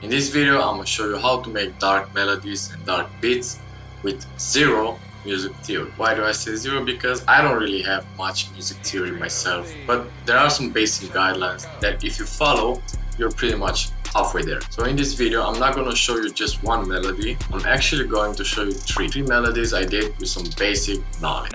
In this video, I'm gonna show you how to make dark melodies and dark beats with zero music theory. Why do I say zero? Because I don't really have much music theory myself, but there are some basic guidelines that if you follow, you're pretty much halfway there. So in this video, I'm not going to show you just one melody. I'm actually going to show you three melodies I did with some basic knowledge.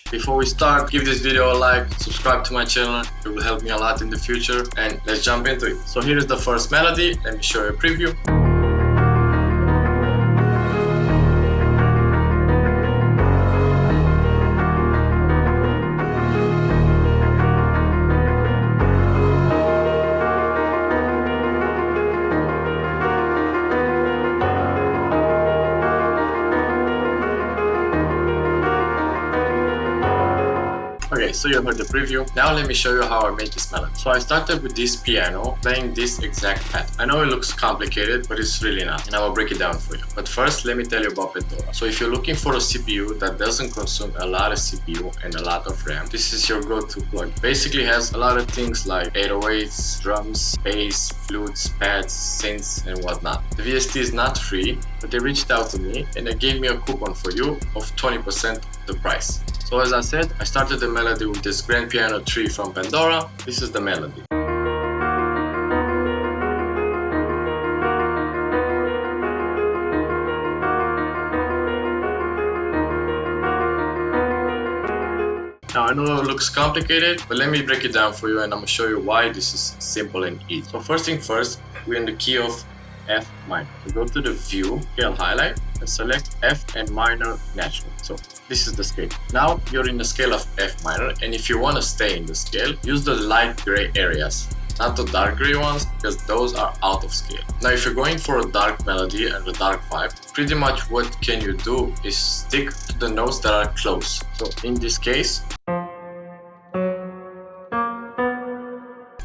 Before we start, give this video a like, subscribe to my channel, it will help me a lot in the future, and let's jump into it. So here is the first melody, let me show you a preview. Okay, so you heard the preview. Now let me show you how I made this melody. So I started with this piano playing this exact pattern. I know it looks complicated, but it's really not. And I will break it down for you. But first, let me tell you about Pandora. So if you're looking for a CPU that doesn't consume a lot of CPU and a lot of RAM, this is your go-to plug. Basically has a lot of things like 808s, drums, bass, flutes, pads, synths, and whatnot. The VST is not free, but they reached out to me and they gave me a coupon for you of 20% the price. So as I said, I started the melody with this Grand Piano 3 from Pandora. This is the melody. Now I know it looks complicated, but let me break it down for you and I'm gonna show you why this is simple and easy. So first thing first, we're in the key of F minor. We go to the view, scale highlight, and select F and minor natural. So this is the scale. Now you're in the scale of F minor, and if you want to stay in the scale, use the light gray areas, not the dark gray ones, because those are out of scale. Now if you're going for a dark melody and a dark vibe, pretty much what can you do is stick to the notes that are close. So in this case,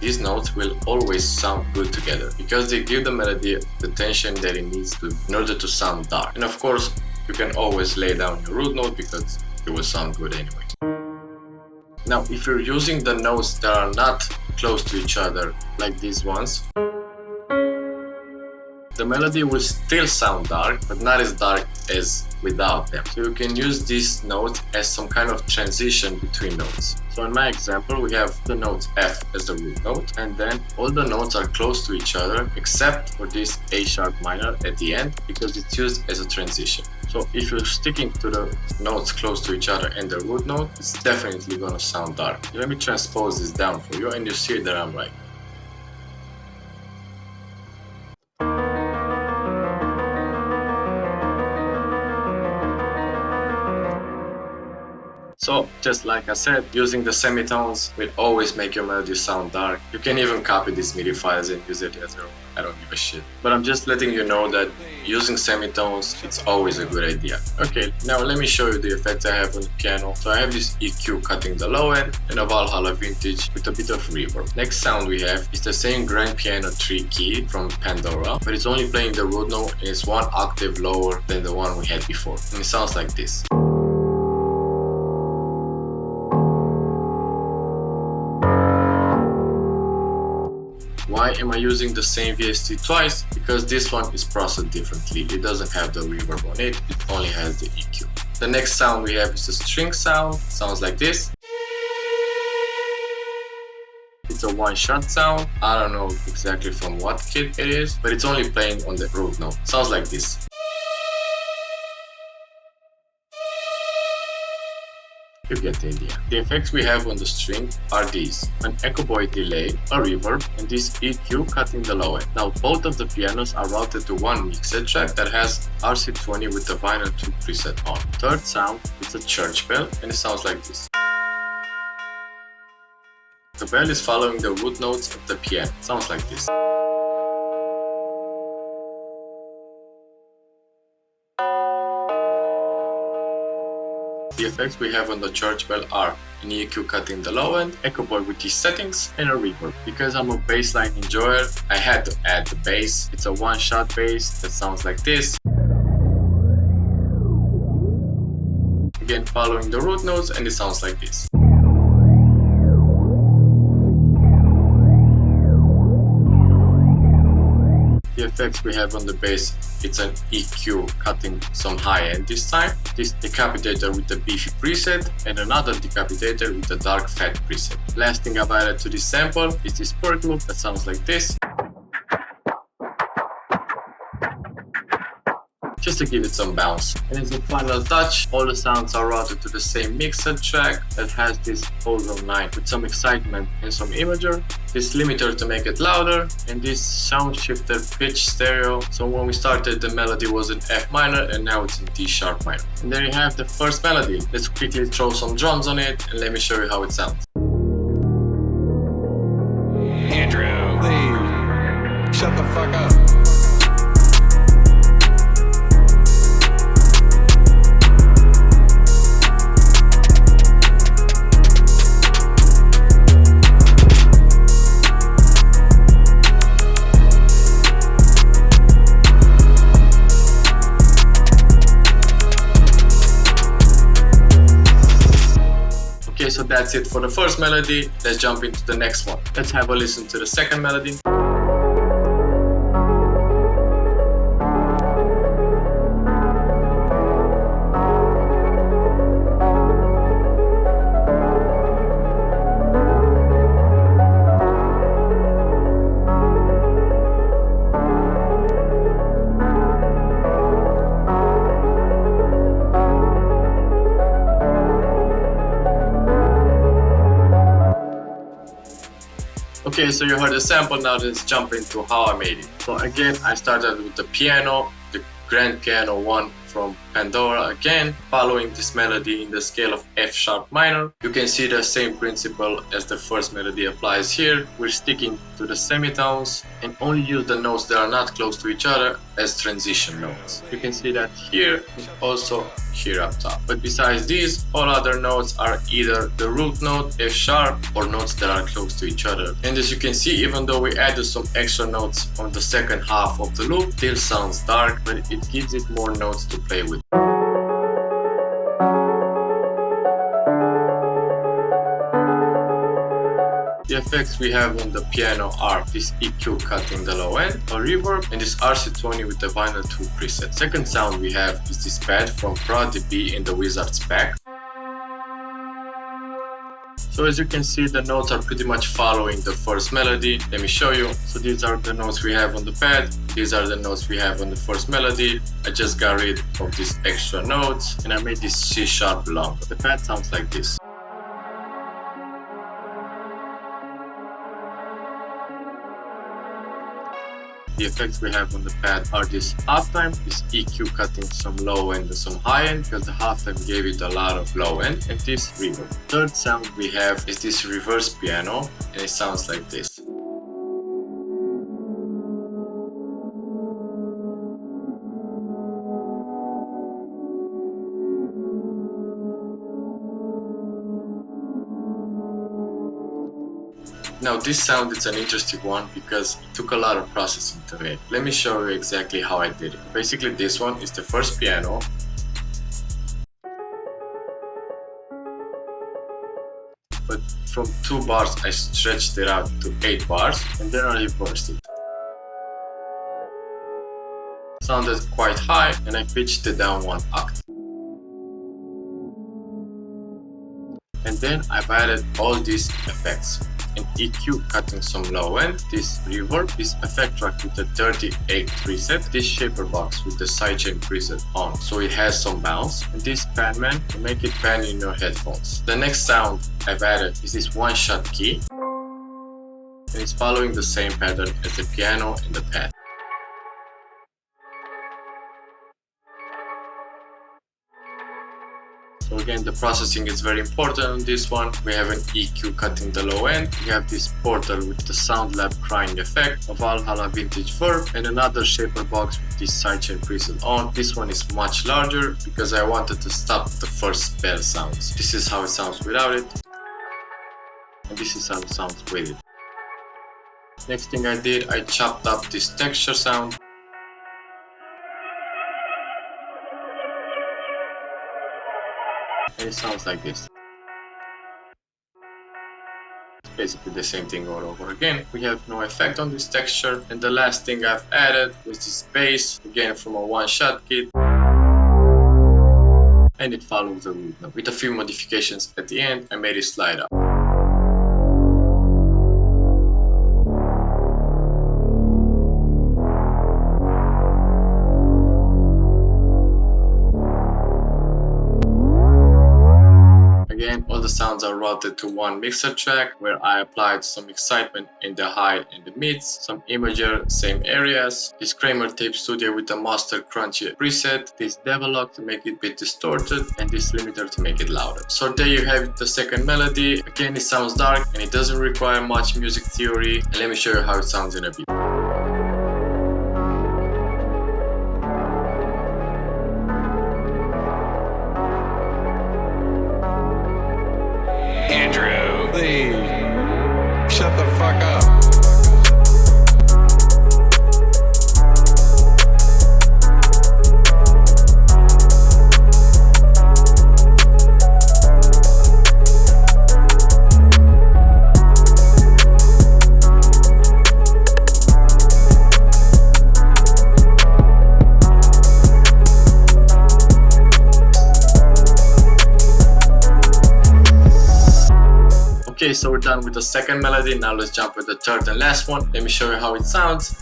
these notes will always sound good together because they give the melody the tension that it needs to in order to sound dark. And of course, you can always lay down your root note because it will sound good anyway. Now, if you're using the notes that are not close to each other, like these ones, the melody will still sound dark, but not as dark as without them. So you can use these notes as some kind of transition between notes. So in my example, we have the note F as the root note, and then all the notes are close to each other except for this A sharp minor at the end because it's used as a transition. So if you're sticking to the notes close to each other and the root note, it's definitely gonna sound dark. Let me transpose this down for you and you see that I'm right. So, just like I said, using the semitones will always make your melody sound dark. You can even copy these MIDI files and use it as your own. I don't give a shit. But I'm just letting you know that using semitones, it's always a good idea. Okay, now let me show you the effects I have on the piano. So I have this EQ cutting the low end and a Valhalla vintage with a bit of reverb. Next sound we have is the same Grand Piano 3 key from Pandora, but it's only playing the root note and it's one octave lower than the one we had before. And it sounds like this. Why am I using the same VST twice? Because this one is processed differently. It doesn't have the reverb on it, it only has the EQ. The next sound we have is the string sound. It sounds like this. It's a one-shot sound. I don't know exactly from what kit it is, but it's only playing on the root note. It sounds like this. You get the idea. The effects we have on the string are these: an echo void delay, a reverb, and this EQ cutting the low end. Now both of the pianos are routed to one mixer track that has RC20 with the Vinyl 2 preset on. Third sound is a church bell and it sounds like this. The bell is following the root notes of the piano. It sounds like this. The effects we have on the church bell are an EQ cutting the low end, echo void with these settings, and a reverb. Because I'm a bassline enjoyer, I had to add the bass. It's a one-shot bass that sounds like this. Again, following the root notes, and it sounds like this. The effects we have on the bass, it's an EQ cutting some high end this time. This decapitator with the beefy preset and another decapitator with the dark fat preset. Last thing I've added to this sample is this perk loop that sounds like this. Just to give it some bounce. And as a final touch, all the sounds are routed to the same mixer track that has this Ozone 9 with some excitement and some imager, this limiter to make it louder, and this sound shifter pitch stereo. So when we started, the melody was in F minor and now it's in D sharp minor. And there you have the first melody. Let's quickly throw some drums on it and let me show you how it sounds. Andrew, please shut the fuck up. Okay, so that's it for the first melody. Let's jump into the next one. Let's have a listen to the second melody. Okay, so you heard the sample, now let's jump into how I made it. So again, I started with the piano, the grand piano 1 from Pandora again, following this melody in the scale of F sharp minor. You can see the same principle as the first melody applies here. We're sticking to the semitones and only use the notes that are not close to each other as transition notes. You can see that here and also here up top. But besides these, all other notes are either the root note, F sharp, or notes that are close to each other. And as you can see, even though we added some extra notes on the second half of the loop, it still sounds dark, but it gives it more notes to play with. The effects we have on the piano are this EQ cutting the low end, a reverb, and this RC20 with the Vinyl 2 preset. Second sound we have is this pad from ProDB in the Wizard's pack. So as you can see, the notes are pretty much following the first melody. Let me show you. So these are the notes we have on the pad. These are the notes we have on the first melody. I just got rid of these extra notes and I made this C sharp long. The pad sounds like this. The effects we have on the pad are this halftime, this EQ cutting some low end and some high end, because the halftime gave it a lot of low end, and this reverb. Third sound we have is this reverse piano, and it sounds like this. Now this sound is an interesting one because it took a lot of processing to make. Let me show you exactly how I did it. Basically this one is the first piano. But from 2 bars I stretched it out to 8 bars and then I reversed it. Sounded quite high and I pitched it down 1 octave. And then I've added all these effects. An EQ cutting some low end, this reverb, this effect track with the 38 preset, this shaper box with the sidechain preset on, so it has some bounce, and this panman to make it pan in your headphones. The next sound I've added is this one-shot key, and it's following the same pattern as the piano and the pad. So again, the processing is very important on this one. We have an EQ cutting the low end. We have this portal with the Sound Lab crying effect, a Valhalla vintage verb, and another shaper box with this sidechain preset on. This one is much larger because I wanted to stop the first bell sounds. This is how it sounds without it, and this is how it sounds with it. Next thing I did, I chopped up this texture sound. And it sounds like this. It's basically the same thing all over again. We have no effect on this texture. And the last thing I've added was this bass, again from a one-shot kit. And it follows the root note. With a few modifications at the end, I made it slide up. Again, all the sounds are routed to one mixer track where I applied some excitement in the high and the mids, some imager, same areas, this Kramer Tape Studio with the Master Crunchy preset, this Develox to make it a bit distorted, and this limiter to make it louder. So there you have the second melody. Again, it sounds dark and it doesn't require much music theory. And let me show you how it sounds in a bit. Please, shut the fuck up. Okay, so we're done with the second melody. Now let's jump with the third and last one. Let me show you how it sounds.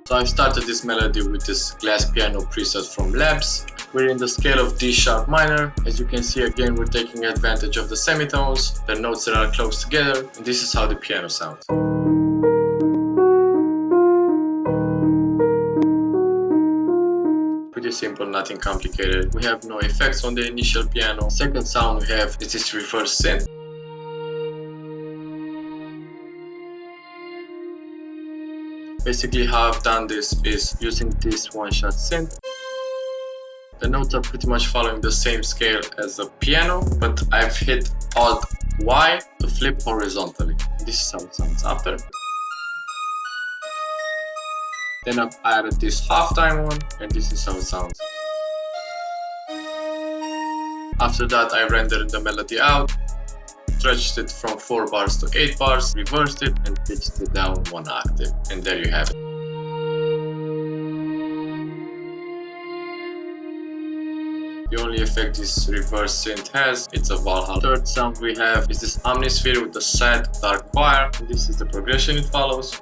So I started this melody with this glass piano preset from Labs. We're in the scale of D sharp minor. As you can see, again, we're taking advantage of the semitones, the notes that are close together, and this is how the piano sounds. Pretty simple, nothing complicated. We have no effects on the initial piano. Second sound we have is this reverse synth. Basically how I've done this is using this one-shot synth. The notes are pretty much following the same scale as the piano, but I've hit Alt Y to flip horizontally. This is how it sounds after. Then I've added this halftime one, and this is how it sounds. After that I rendered the melody out, stretched it from 4 bars to 8 bars, reversed it and pitched it down 1 octave. And there you have it. The only effect this reverse synth has, it's a Valhalla. Third sound we have is this Omnisphere with the sad dark choir. And this is the progression it follows.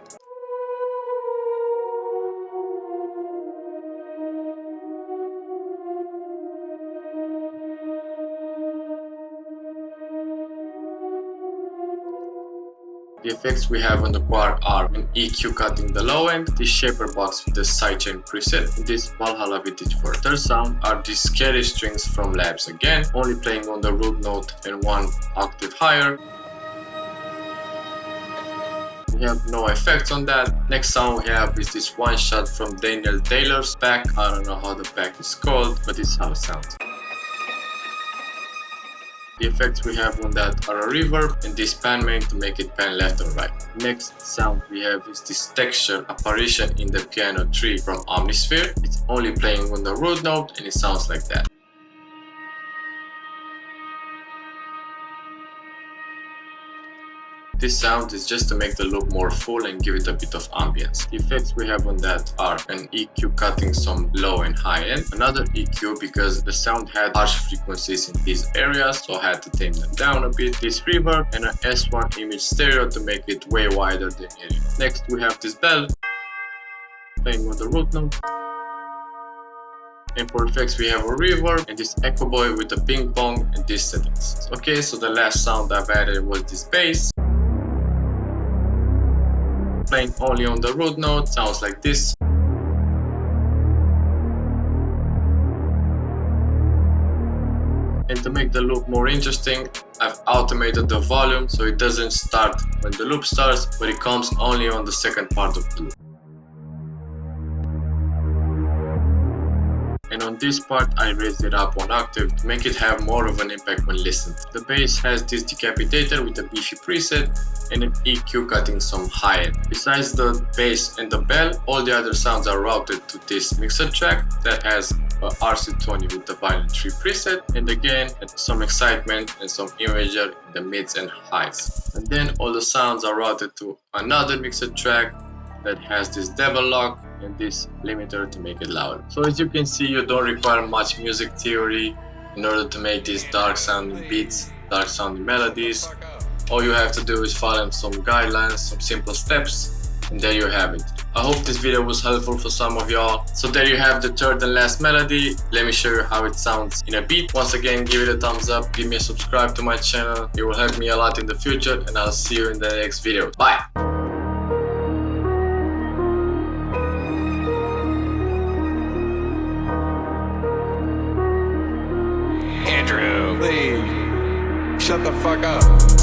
The effects we have on the choir are an EQ cutting the low end, this shaper box with the sidechain preset, and this Valhalla vintage for third sound are these scary strings from Labs again, only playing on the root note and 1 octave higher. We have no effects on that. Next sound we have is this one shot from Daniel Taylor's pack. I don't know how the pack is called, but this is how it sounds. The effects we have on that are a reverb and this pan main to make it pan left and right. Next sound we have is this texture apparition in the piano tree from Omnisphere. It's only playing on the root note and it sounds like that. This sound is just to make the loop more full and give it a bit of ambience. The effects we have on that are an EQ cutting some low and high end, another EQ because the sound had harsh frequencies in these areas, so I had to tame them down a bit, this reverb and an S1 image stereo to make it way wider than area. Next we have this bell playing on the root note. And for effects we have a reverb and this echo boy with the ping pong and this settings. Okay, so the last sound I've added was this bass. Playing only on the root note, sounds like this. And to make the loop more interesting, I've automated the volume so it doesn't start when the loop starts, but it comes only on the second part of the loop. On this part I raised it up 1 octave to make it have more of an impact when listened. The bass has this decapitator with a beefy preset and an EQ cutting some high end. Besides the bass and the bell, all the other sounds are routed to this mixer track that has a RC20 with the violin tree preset, and again some excitement and some imager in the mids and highs. And then all the sounds are routed to another mixer track that has this double lock and this limiter to make it louder. So as you can see, you don't require much music theory in order to make these dark sounding beats, dark sounding melodies. All you have to do is follow some guidelines, some simple steps, and there you have it. I hope this video was helpful for some of y'all. So there you have the third and last melody. Let me show you how it sounds in a beat. Once again, give it a thumbs up, give me a subscribe to my channel. It will help me a lot in the future, and I'll see you in the next video. Bye! Andrew, please shut the fuck up.